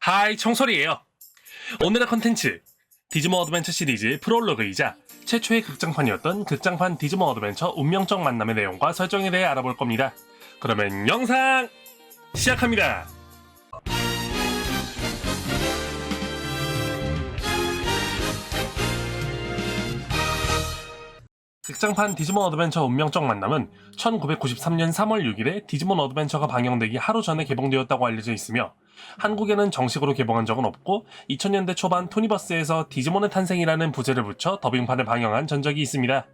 하이 청솔이에요. 오늘의 컨텐츠 디지몬 어드벤처 시리즈 프롤로그이자 최초의 극장판이었던 극장판 디지몬 어드벤처 운명적 만남의 내용과 설정에 대해 알아볼 겁니다. 그러면 영상 시작합니다. 극장판 디지몬 어드벤처 운명적 만남은 1993년 3월 6일에 디지몬 어드벤처가 방영되기 하루 전에 개봉되었다고 알려져 있으며 한국에는 정식으로 개봉한 적은 없고 2000년대 초반 투니버스에서 디지몬의 탄생이라는 부제를 붙여 더빙판을 방영한 전적이 있습니다.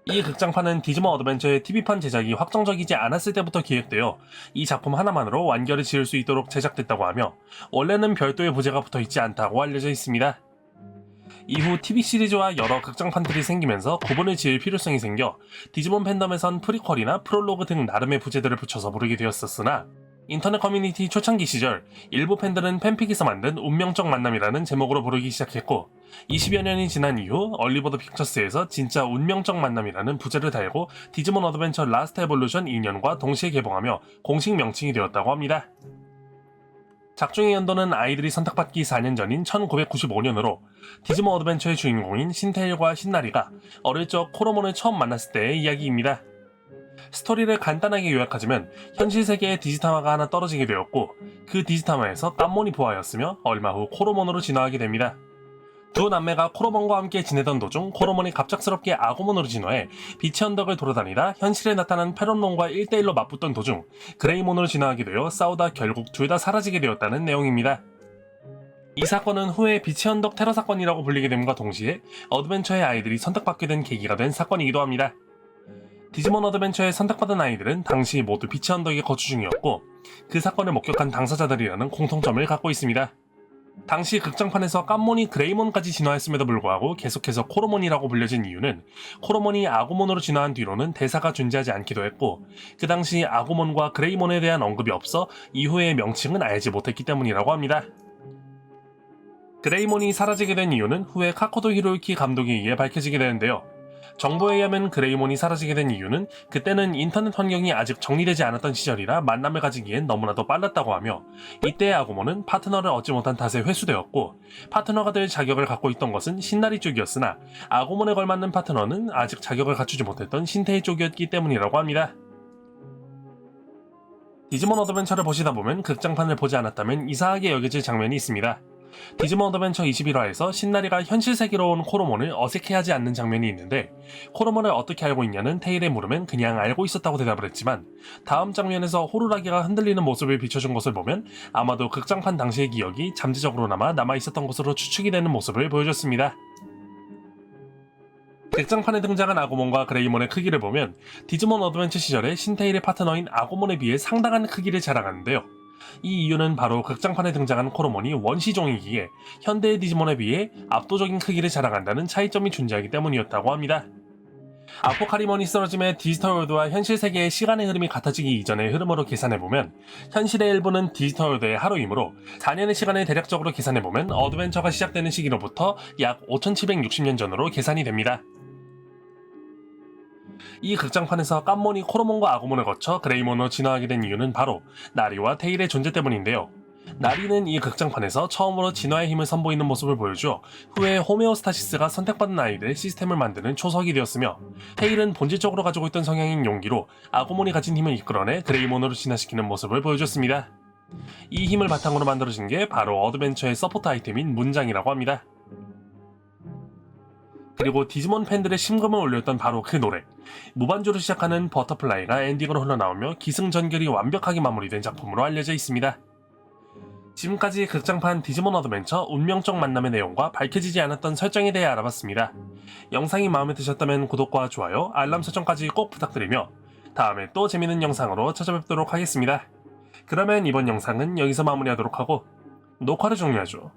이 극장판은 디지몬 어드벤처의 TV판 제작이 확정적이지 않았을 때부터 기획되어 이 작품 하나만으로 완결을 지을 수 있도록 제작됐다고 하며 원래는 별도의 부제가 붙어있지 않다고 알려져 있습니다. 이후 TV 시리즈와 여러 극장판들이 생기면서 구분을 지을 필요성이 생겨 디지몬 팬덤에선 프리퀄이나 프롤로그 등 나름의 부제들을 붙여서 부르게 되었었으나 인터넷 커뮤니티 초창기 시절 일부 팬들은 팬픽에서 만든 운명적 만남이라는 제목으로 부르기 시작했고 20여 년이 지난 이후 얼리버드 픽처스에서 진짜 운명적 만남이라는 부제를 달고 디지몬 어드벤처 라스트 에볼루션 2년과 동시에 개봉하며 공식 명칭이 되었다고 합니다. 작중의 연도는 아이들이 선택받기 4년 전인 1995년으로 디지몬 어드벤처의 주인공인 신테일과 신나리가 어릴 적 코로몬을 처음 만났을 때의 이야기입니다. 스토리를 간단하게 요약하자면 현실 세계에 디지타마가 하나 떨어지게 되었고 그 디지타마에서 깜몬이 부하였으며 얼마 후 코로몬으로 진화하게 됩니다. 두 남매가 코로몬과 함께 지내던 도중 코로몬이 갑작스럽게 아고몬으로 진화해 빛의 언덕을 돌아다니다 현실에 나타난 페론론과 1대1로 맞붙던 도중 그레이몬으로 진화하게 되어 싸우다 결국 둘 다 사라지게 되었다는 내용입니다. 이 사건은 후에 빛의 언덕 테러 사건이라고 불리게 됨과 동시에 어드벤처의 아이들이 선택받게 된 계기가 된 사건이기도 합니다. 디지몬 어드벤처에 선택받은 아이들은 당시 모두 빛의 언덕에 거주 중이었고 그 사건을 목격한 당사자들이라는 공통점을 갖고 있습니다. 당시 극장판에서 깜몬이 그레이몬까지 진화했음에도 불구하고 계속해서 코로몬이라고 불려진 이유는 코로몬이 아고몬으로 진화한 뒤로는 대사가 존재하지 않기도 했고 그 당시 아고몬과 그레이몬에 대한 언급이 없어 이후의 명칭은 알지 못했기 때문이라고 합니다. 그레이몬이 사라지게 된 이유는 후에 카코도 히로유키 감독에 의해 밝혀지게 되는데요. 정보에 의하면 그레이몬이 사라지게 된 이유는 그때는 인터넷 환경이 아직 정리되지 않았던 시절이라 만남을 가지기엔 너무나도 빨랐다고 하며 이때의 아고몬은 파트너를 얻지 못한 탓에 회수되었고 파트너가 될 자격을 갖고 있던 것은 신나리 쪽이었으나 아고몬에 걸맞는 파트너는 아직 자격을 갖추지 못했던 신테이 쪽이었기 때문이라고 합니다. 디지몬 어드벤처를 보시다 보면 극장판을 보지 않았다면 이상하게 여겨질 장면이 있습니다. 디지몬 어드벤처 21화에서 신나리가 현실 세계로 온 코로몬을 어색해하지 않는 장면이 있는데 코로몬을 어떻게 알고 있냐는 테일의 물음엔 그냥 알고 있었다고 대답을 했지만 다음 장면에서 호루라기가 흔들리는 모습을 비춰준 것을 보면 아마도 극장판 당시의 기억이 잠재적으로나마 남아있었던 것으로 추측이 되는 모습을 보여줬습니다. 극장판에 등장한 아고몬과 그레이몬의 크기를 보면 디지몬 어드벤처 시절의 신테일의 파트너인 아고몬에 비해 상당한 크기를 자랑하는데요. 이 이유는 바로 극장판에 등장한 코로몬이 원시종이기에 현대의 디지몬에 비해 압도적인 크기를 자랑한다는 차이점이 존재하기 때문이었다고 합니다. 아포카리몬이 쓰러짐에 디지털 월드와 현실 세계의 시간의 흐름이 같아지기 이전의 흐름으로 계산해보면 현실의 일부는 디지털 월드의 하루이므로 4년의 시간을 대략적으로 계산해보면 어드벤처가 시작되는 시기로부터 약 5760년 전으로 계산이 됩니다. 이 극장판에서 깜몬이 코로몬과 아고몬을 거쳐 그레이몬으로 진화하게 된 이유는 바로 나리와 테일의 존재 때문인데요. 나리는 이 극장판에서 처음으로 진화의 힘을 선보이는 모습을 보여줘 후에 호메오스타시스가 선택받은 아이들의 시스템을 만드는 초석이 되었으며 테일은 본질적으로 가지고 있던 성향인 용기로 아고몬이 가진 힘을 이끌어내 그레이몬으로 진화시키는 모습을 보여줬습니다. 이 힘을 바탕으로 만들어진 게 바로 어드벤처의 서포트 아이템인 문장이라고 합니다. 그리고 디지몬 팬들의 심금을 울렸던 바로 그 노래 무반주로 시작하는 버터플라이가 엔딩으로 흘러나오며 기승전결이 완벽하게 마무리된 작품으로 알려져 있습니다. 지금까지 극장판 디지몬 어드벤처 운명적 만남의 내용과 밝혀지지 않았던 설정에 대해 알아봤습니다. 영상이 마음에 드셨다면 구독과 좋아요, 알람 설정까지 꼭 부탁드리며 다음에 또 재밌는 영상으로 찾아뵙도록 하겠습니다. 그러면 이번 영상은 여기서 마무리하도록 하고 녹화를 종료하죠.